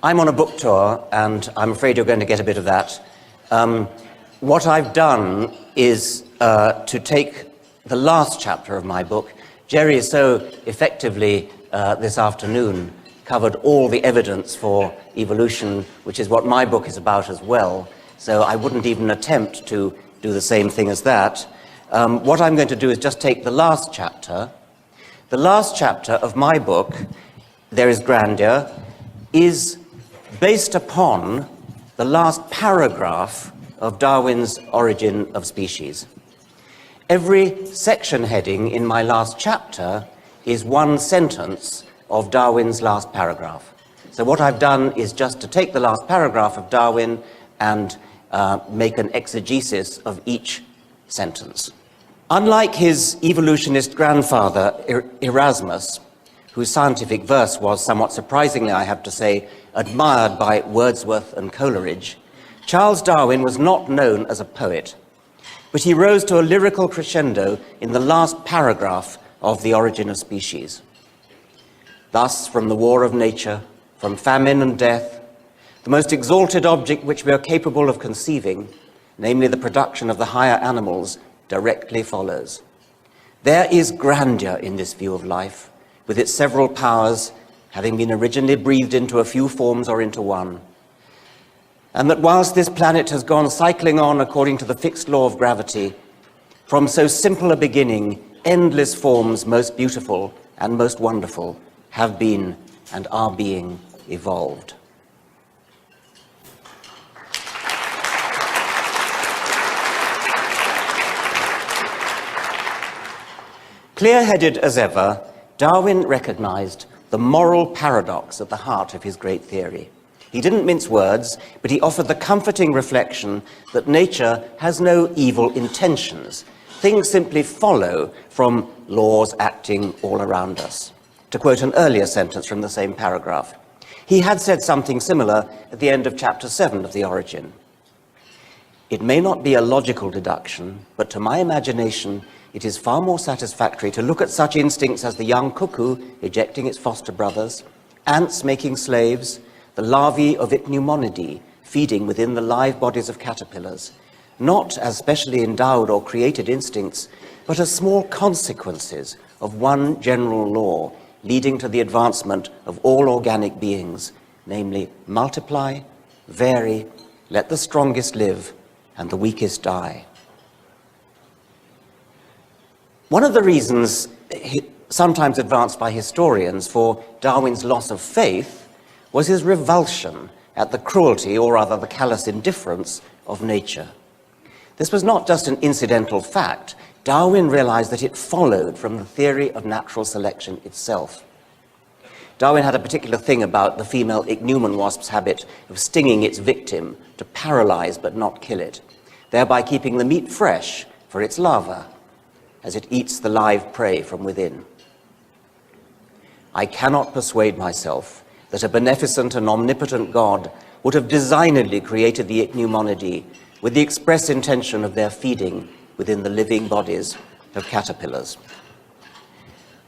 I'm on a book tour, and I'm afraid you're going to get a bit of that. What I've done is to take the last chapter of my book. Jerry so effectively this afternoon covered all the evidence for evolution, which is what my book is about as well. So I wouldn't even attempt to do the same thing as that. What I'm going to do is just take the last chapter. The last chapter of my book, There is Grandeur, is based upon the last paragraph of Darwin's Origin of Species. Every section heading in my last chapter is one sentence of Darwin's last paragraph. So what I've done is just to take the last paragraph of Darwin and make an exegesis of each sentence. Unlike his evolutionist grandfather, Erasmus, whose scientific verse was somewhat surprisingly, I have to say, admired by Wordsworth and Coleridge, Charles Darwin was not known as a poet, but he rose to a lyrical crescendo in the last paragraph of The Origin of Species. Thus, from the war of nature, from famine and death, the most exalted object which we are capable of conceiving, namely the production of the higher animals, directly follows. There is grandeur in this view of life, with its several powers having been originally breathed into a few forms or into one. And that whilst this planet has gone cycling on according to the fixed law of gravity, from so simple a beginning, endless forms most beautiful and most wonderful have been and are being evolved. Clear-headed as ever, Darwin recognized the moral paradox at the heart of his great theory. He didn't mince words, but he offered the comforting reflection that nature has no evil intentions. Things simply follow from laws acting all around us. To quote an earlier sentence from the same paragraph, he had said something similar at the end of chapter 7 of The Origin. It may not be a logical deduction, but to my imagination, it is far more satisfactory to look at such instincts as the young cuckoo ejecting its foster brothers, ants making slaves, the larvae of Ichneumonidae feeding within the live bodies of caterpillars, not as specially endowed or created instincts, but as small consequences of one general law leading to the advancement of all organic beings, namely multiply, vary, let the strongest live, and the weakest die. One of the reasons sometimes advanced by historians for Darwin's loss of faith was his revulsion at the cruelty, or rather the callous indifference, of nature. This was not just an incidental fact. Darwin realized that it followed from the theory of natural selection itself. Darwin had a particular thing about the female ichneumon wasp's habit of stinging its victim to paralyze but not kill it, thereby keeping the meat fresh for its larva as it eats the live prey from within. I cannot persuade myself that a beneficent and omnipotent God would have designedly created the Ichneumonidae with the express intention of their feeding within the living bodies of caterpillars.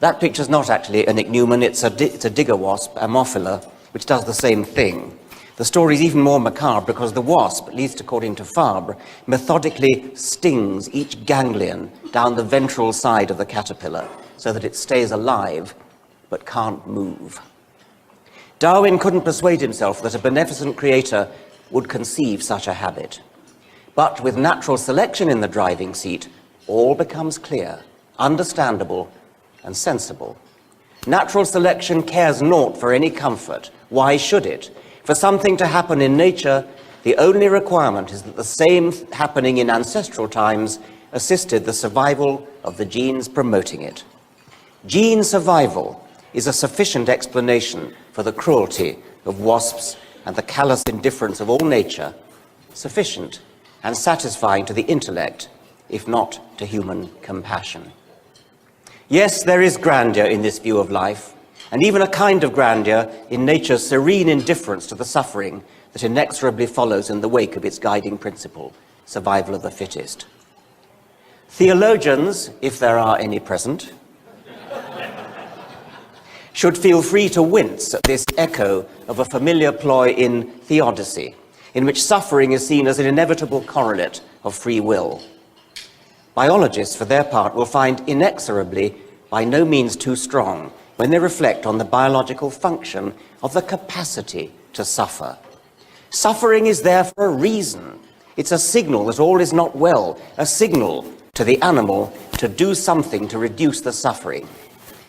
That picture's not actually an ichneumon, it's a digger wasp, Ammophila, which does the same thing. The story's even more macabre because the wasp, at least according to Fabre, methodically stings each ganglion down the ventral side of the caterpillar so that it stays alive but can't move. Darwin couldn't persuade himself that a beneficent creator would conceive such a habit. But with natural selection in the driving seat, all becomes clear, understandable, and sensible. Natural selection cares naught for any comfort. Why should it? For something to happen in nature, the only requirement is that the same happening in ancestral times assisted the survival of the genes promoting it. Gene survival is a sufficient explanation for the cruelty of wasps and the callous indifference of all nature, sufficient and satisfying to the intellect, if not to human compassion. Yes, there is grandeur in this view of life, and even a kind of grandeur in nature's serene indifference to the suffering that inexorably follows in the wake of its guiding principle, survival of the fittest. Theologians, if there are any present, should feel free to wince at this echo of a familiar ploy in theodicy, in which suffering is seen as an inevitable correlate of free will. Biologists, for their part, will find inexorably by no means too strong when they reflect on the biological function of the capacity to suffer. Suffering is there for a reason. It's a signal that all is not well, a signal to the animal to do something to reduce the suffering.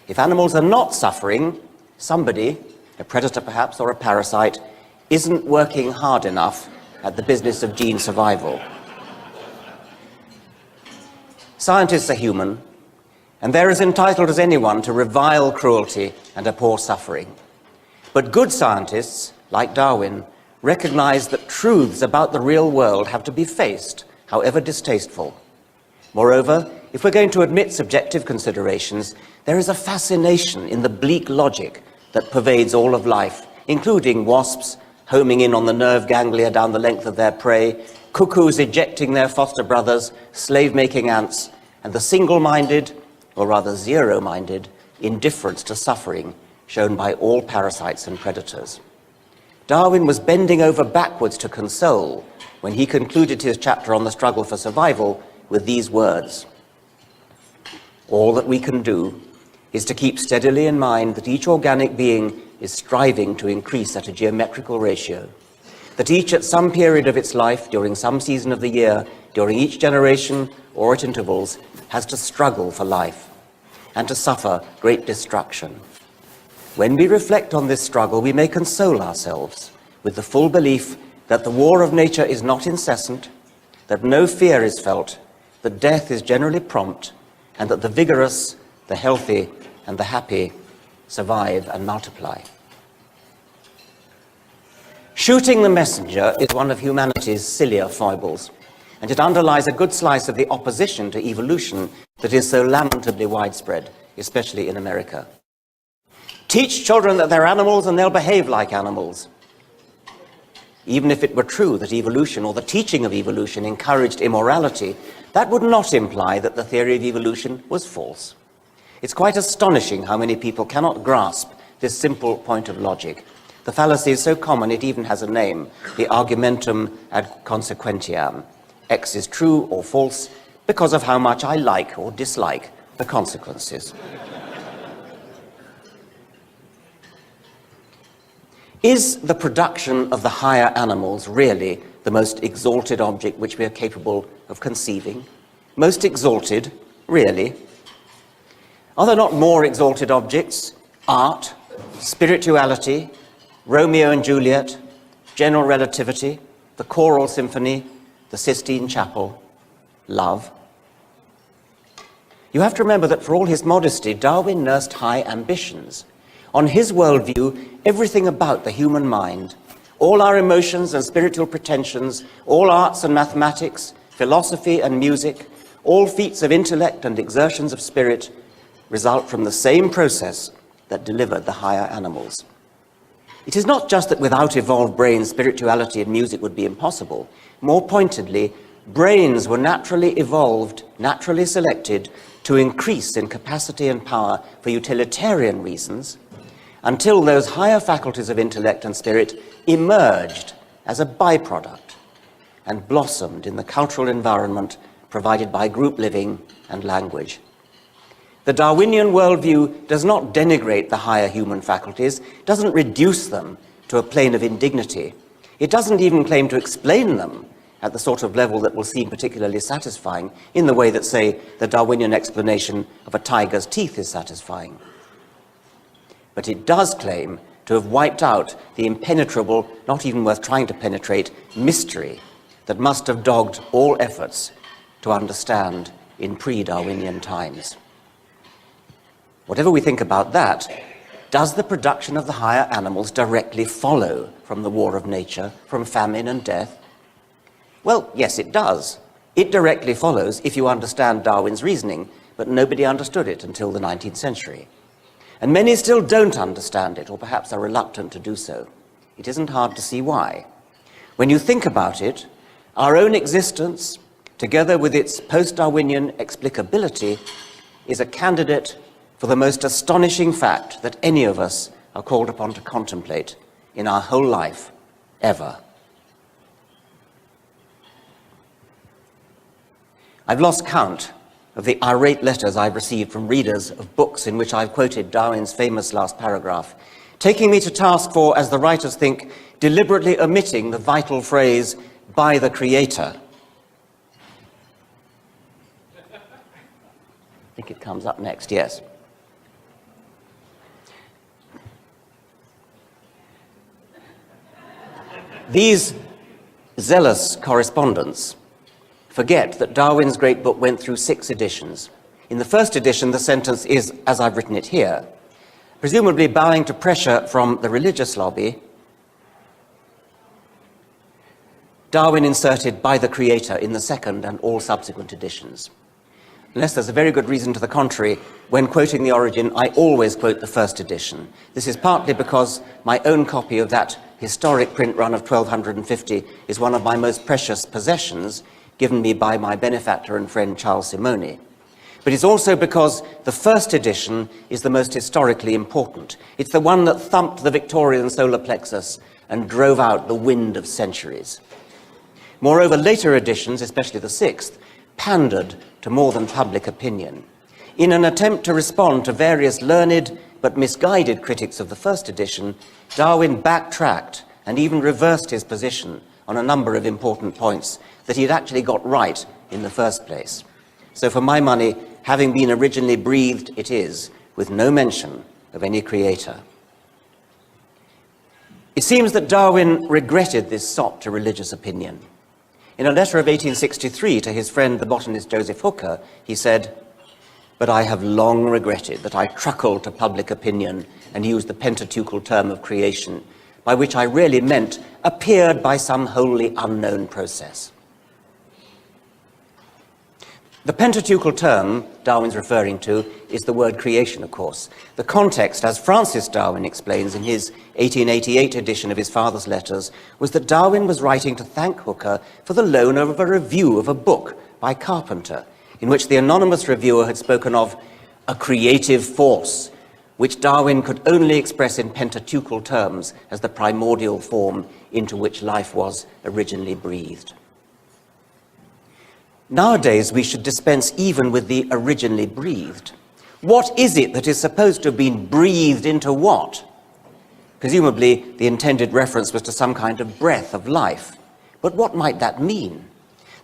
If animals are not suffering, somebody, a predator perhaps or a parasite, isn't working hard enough at the business of gene survival. Scientists are human, and they're as entitled as anyone to revile cruelty and abhor suffering. But good scientists, like Darwin, recognize that truths about the real world have to be faced, however distasteful. Moreover, if we're going to admit subjective considerations, there is a fascination in the bleak logic that pervades all of life, including wasps homing in on the nerve ganglia down the length of their prey, cuckoos ejecting their foster brothers, slave-making ants, and the single-minded, or rather zero-minded, indifference to suffering shown by all parasites and predators. Darwin was bending over backwards to console when he concluded his chapter on the struggle for survival with these words: "All that we can do is to keep steadily in mind that each organic being is striving to increase at a geometrical ratio, that each at some period of its life, during some season of the year, during each generation or at intervals, has to struggle for life and to suffer great destruction. When we reflect on this struggle, we may console ourselves with the full belief that the war of nature is not incessant, that no fear is felt, that death is generally prompt, and that the vigorous, the healthy, and the happy survive and multiply." Shooting the messenger is one of humanity's sillier foibles, and it underlies a good slice of the opposition to evolution that is so lamentably widespread, especially in America. Teach children that they're animals and they'll behave like animals. Even if it were true that evolution, or the teaching of evolution, encouraged immorality, that would not imply that the theory of evolution was false. It's quite astonishing how many people cannot grasp this simple point of logic. The fallacy is so common it even has a name, the argumentum ad consequentiam. X is true or false because of how much I like or dislike the consequences. Is the production of the higher animals really the most exalted object which we are capable of conceiving? Most exalted, really? Are there not more exalted objects? Art, spirituality, Romeo and Juliet, general relativity, the choral symphony, the Sistine Chapel, love. You have to remember that for all his modesty, Darwin nursed high ambitions. On his worldview, everything about the human mind, all our emotions and spiritual pretensions, all arts and mathematics, philosophy and music, all feats of intellect and exertions of spirit, result from the same process that delivered the higher animals. It is not just that without evolved brains, spirituality and music would be impossible. More pointedly, brains were naturally evolved, naturally selected to increase in capacity and power for utilitarian reasons, until those higher faculties of intellect and spirit emerged as a byproduct and blossomed in the cultural environment provided by group living and language. The Darwinian worldview does not denigrate the higher human faculties, doesn't reduce them to a plane of indignity. It doesn't even claim to explain them at the sort of level that will seem particularly satisfying, in the way that, say, the Darwinian explanation of a tiger's teeth is satisfying. But it does claim to have wiped out the impenetrable, not even worth trying to penetrate, mystery that must have dogged all efforts to understand in pre-Darwinian times. Whatever we think about that, does the production of the higher animals directly follow from the war of nature, from famine and death? Well, yes, it does. It directly follows if you understand Darwin's reasoning, but nobody understood it until the 19th century. And many still don't understand it, or perhaps are reluctant to do so. It isn't hard to see why. When you think about it, our own existence, together with its post-Darwinian explicability, is a candidate for the most astonishing fact that any of us are called upon to contemplate in our whole life, ever. I've lost count of the irate letters I've received from readers of books in which I've quoted Darwin's famous last paragraph, taking me to task for, as the writers think, deliberately omitting the vital phrase, "by the Creator." I think it comes up next, yes. These zealous correspondents forget that Darwin's great book went through 6 editions. In the first edition, the sentence is, as I've written it here, presumably bowing to pressure from the religious lobby. Darwin inserted "by the Creator" in the second and all subsequent editions. Unless there's a very good reason to the contrary, when quoting the origin, I always quote the first edition. This is partly because my own copy of that historic print run of 1250 is one of my most precious possessions, given me by my benefactor and friend Charles Simone. But it's also because the first edition is the most historically important. It's the one that thumped the Victorian solar plexus and drove out the wind of centuries. Moreover, later editions, especially the 6th, pandered to more than public opinion. In an attempt to respond to various learned but misguided critics of the first edition, Darwin backtracked and even reversed his position on a number of important points that he had actually got right in the first place. So for my money, having been originally breathed, it is, with no mention of any creator. It seems that Darwin regretted this sop to religious opinion. In a letter of 1863 to his friend, the botanist Joseph Hooker, he said, "But I have long regretted that I truckled to public opinion and used the Pentateuchal term of creation, by which I really meant appeared by some wholly unknown process." The Pentateuchal term Darwin's referring to is the word creation, of course. The context, as Francis Darwin explains in his 1888 edition of his father's letters, was that Darwin was writing to thank Hooker for the loan of a review of a book by Carpenter, in which the anonymous reviewer had spoken of a creative force, which Darwin could only express in Pentateuchal terms as the primordial form into which life was originally breathed. Nowadays, we should dispense even with the originally breathed. What is it that is supposed to have been breathed into what? Presumably, the intended reference was to some kind of breath of life. But what might that mean?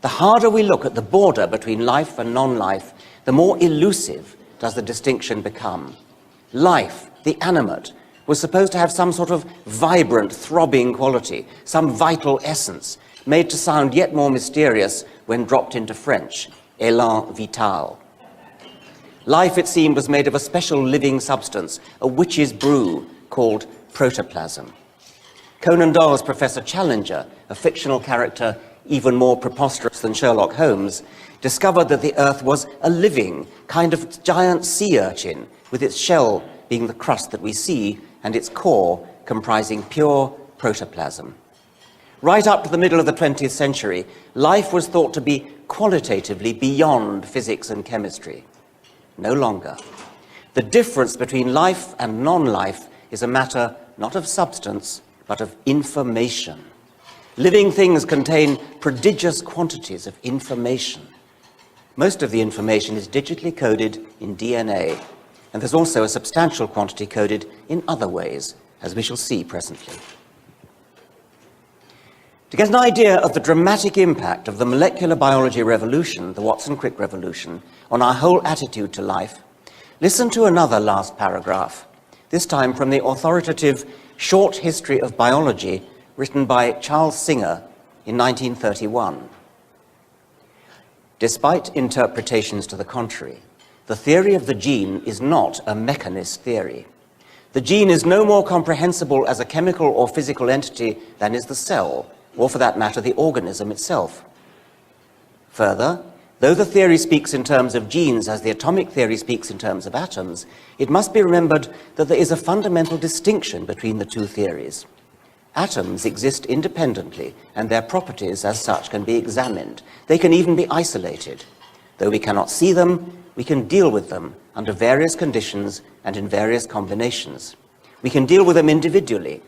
The harder we look at the border between life and non-life, the more elusive does the distinction become. Life, the animate, was supposed to have some sort of vibrant, throbbing quality, some vital essence, made to sound yet more mysterious when dropped into French, élan vital. Life, it seemed, was made of a special living substance, a witch's brew called protoplasm. Conan Doyle's Professor Challenger, a fictional character even more preposterous than Sherlock Holmes, discovered that the Earth was a living, kind of giant sea urchin, with its shell being the crust that we see and its core comprising pure protoplasm. Right up to the middle of the 20th century, life was thought to be qualitatively beyond physics and chemistry. No longer. The difference between life and non-life is a matter not of substance, but of information. Living things contain prodigious quantities of information. Most of the information is digitally coded in DNA, and there's also a substantial quantity coded in other ways, as we shall see presently. To get an idea of the dramatic impact of the molecular biology revolution, the Watson-Crick revolution, on our whole attitude to life, listen to another last paragraph, this time from the authoritative Short History of Biology written by Charles Singer in 1931. Despite interpretations to the contrary, the theory of the gene is not a mechanist theory. The gene is no more comprehensible as a chemical or physical entity than is the cell, or for that matter, the organism itself. Further, though the theory speaks in terms of genes as the atomic theory speaks in terms of atoms, it must be remembered that there is a fundamental distinction between the two theories. Atoms exist independently, and their properties as such can be examined. They can even be isolated. Though we cannot see them, we can deal with them under various conditions and in various combinations. We can deal with them individually.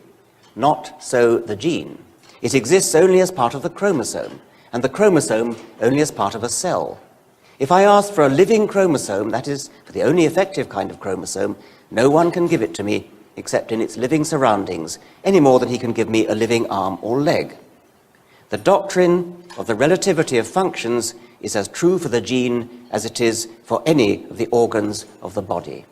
Not so the gene. It exists only as part of the chromosome, and the chromosome only as part of a cell. If I ask for a living chromosome, that is, for the only effective kind of chromosome, no one can give it to me except in its living surroundings, any more than he can give me a living arm or leg. The doctrine of the relativity of functions is as true for the gene as it is for any of the organs of the body.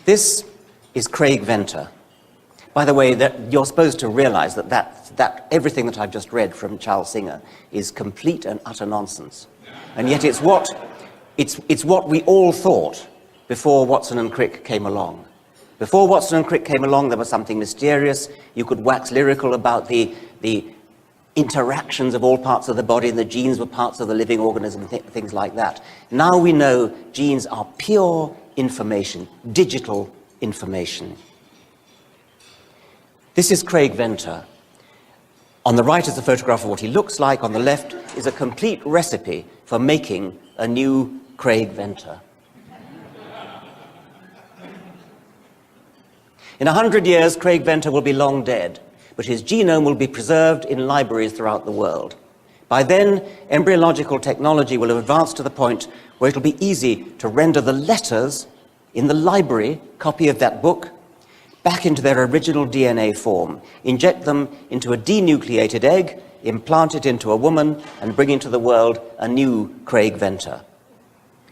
This is Craig Venter. By the way, you're supposed to realize that everything that I've just read from Charles Singer is complete and utter nonsense. And yet it's what we all thought before Watson and Crick came along. Before Watson and Crick came along, there was something mysterious. You could wax lyrical about the interactions of all parts of the body, and the genes were parts of the living organism, things like that. Now we know genes are pure information, digital information. This is Craig Venter. On the right is a photograph of what he looks like. On the left is a complete recipe for making a new Craig Venter. In 100 years, Craig Venter will be long dead, but his genome will be preserved in libraries throughout the world. By then, embryological technology will have advanced to the point where it'll be easy to render the letters in the library copy of that book back into their original DNA form, inject them into a denucleated egg, implant it into a woman, and bring into the world a new Craig Venter.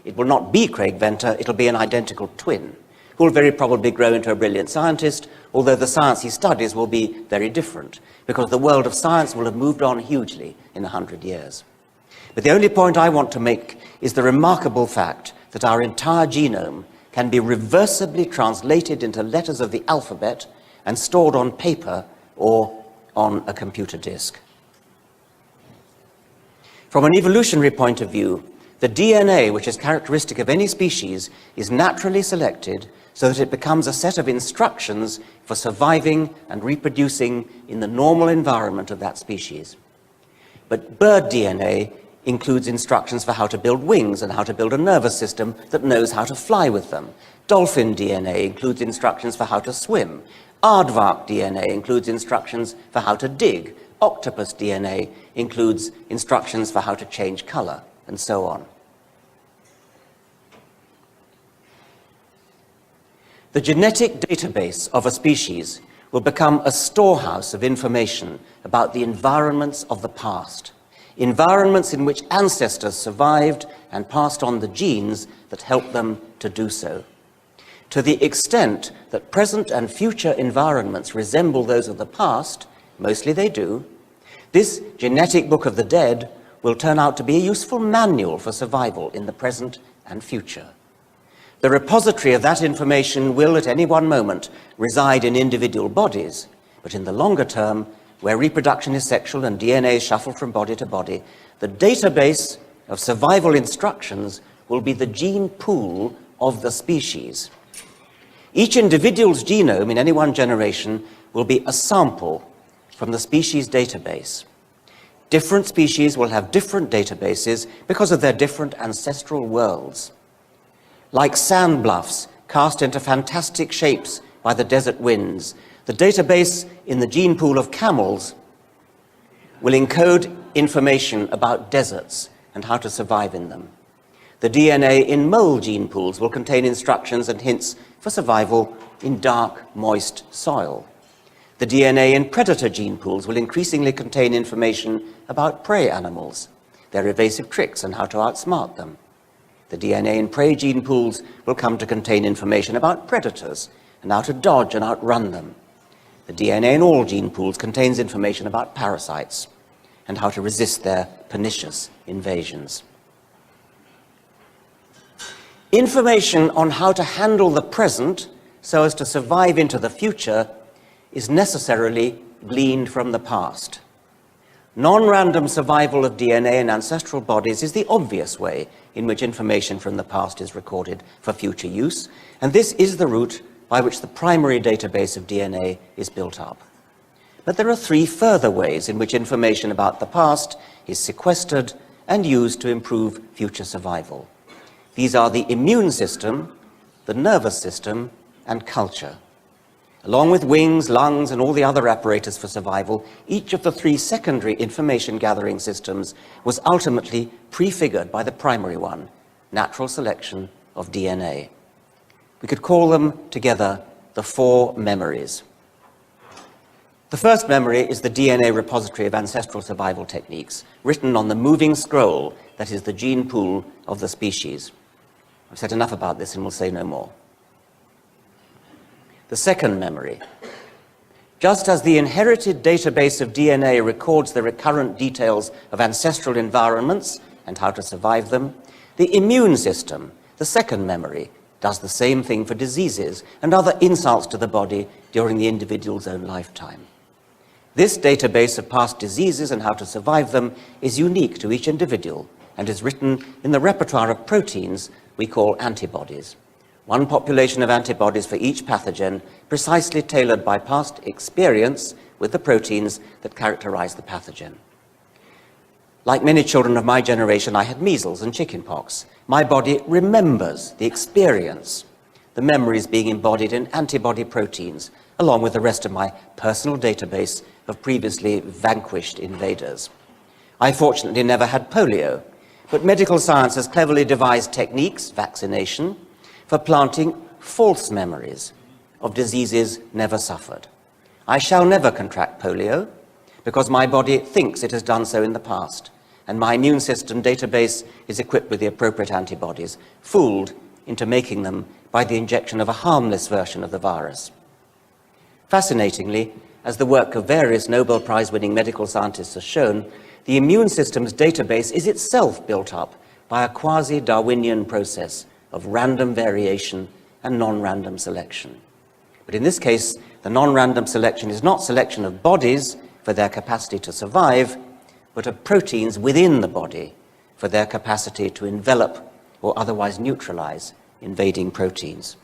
It will not be Craig Venter, it'll be an identical twin, who will very probably grow into a brilliant scientist, although the science he studies will be very different, because the world of science will have moved on hugely in 100 years. But the only point I want to make is the remarkable fact that our entire genome can be reversibly translated into letters of the alphabet and stored on paper or on a computer disk. From an evolutionary point of view, the DNA, which is characteristic of any species, is naturally selected so that it becomes a set of instructions for surviving and reproducing in the normal environment of that species. But bird DNA includes instructions for how to build wings and how to build a nervous system that knows how to fly with them. Dolphin DNA includes instructions for how to swim. Aardvark DNA includes instructions for how to dig. Octopus DNA includes instructions for how to change color, and so on. The genetic database of a species will become a storehouse of information about the environments of the past. Environments in which ancestors survived and passed on the genes that helped them to do so. To the extent that present and future environments resemble those of the past, mostly they do, this genetic book of the dead will turn out to be a useful manual for survival in the present and future. The repository of that information will at any one moment reside in individual bodies, but in the longer term, where reproduction is sexual and DNA is shuffled from body to body, the database of survival instructions will be the gene pool of the species. Each individual's genome in any one generation will be a sample from the species database. Different species will have different databases because of their different ancestral worlds. Like sand bluffs cast into fantastic shapes by the desert winds, the database in the gene pool of camels will encode information about deserts and how to survive in them. The DNA in mole gene pools will contain instructions and hints for survival in dark, moist soil. The DNA in predator gene pools will increasingly contain information about prey animals, their evasive tricks and how to outsmart them. The DNA in prey gene pools will come to contain information about predators and how to dodge and outrun them. The DNA in all gene pools contains information about parasites and how to resist their pernicious invasions. Information on how to handle the present so as to survive into the future is necessarily gleaned from the past. Non-random survival of DNA in ancestral bodies is the obvious way in which information from the past is recorded for future use, and this is the route by which the primary database of DNA is built up. But there are three further ways in which information about the past is sequestered and used to improve future survival. These are the immune system, the nervous system, and culture. Along with wings, lungs, and all the other apparatus for survival, each of the three secondary information-gathering systems was ultimately prefigured by the primary one, natural selection of DNA. We could call them together the four memories. The first memory is the DNA repository of ancestral survival techniques, written on the moving scroll that is the gene pool of the species. I've said enough about this and will say no more. The second memory. Just as the inherited database of DNA records the recurrent details of ancestral environments and how to survive them, the immune system, the second memory, does the same thing for diseases and other insults to the body during the individual's own lifetime. This database of past diseases and how to survive them is unique to each individual and is written in the repertoire of proteins we call antibodies. One population of antibodies for each pathogen, precisely tailored by past experience with the proteins that characterize the pathogen. Like many children of my generation, I had measles and chickenpox. My body remembers the experience, the memories being embodied in antibody proteins, along with the rest of my personal database of previously vanquished invaders. I fortunately never had polio, but medical science has cleverly devised techniques, vaccination, for planting false memories of diseases never suffered. I shall never contract polio because my body thinks it has done so in the past, and my immune system database is equipped with the appropriate antibodies, fooled into making them by the injection of a harmless version of the virus. Fascinatingly, as the work of various Nobel Prize-winning medical scientists has shown, the immune system's database is itself built up by a quasi-Darwinian process of random variation and non-random selection. But in this case, the non-random selection is not selection of bodies for their capacity to survive, but of proteins within the body for their capacity to envelop or otherwise neutralize invading proteins.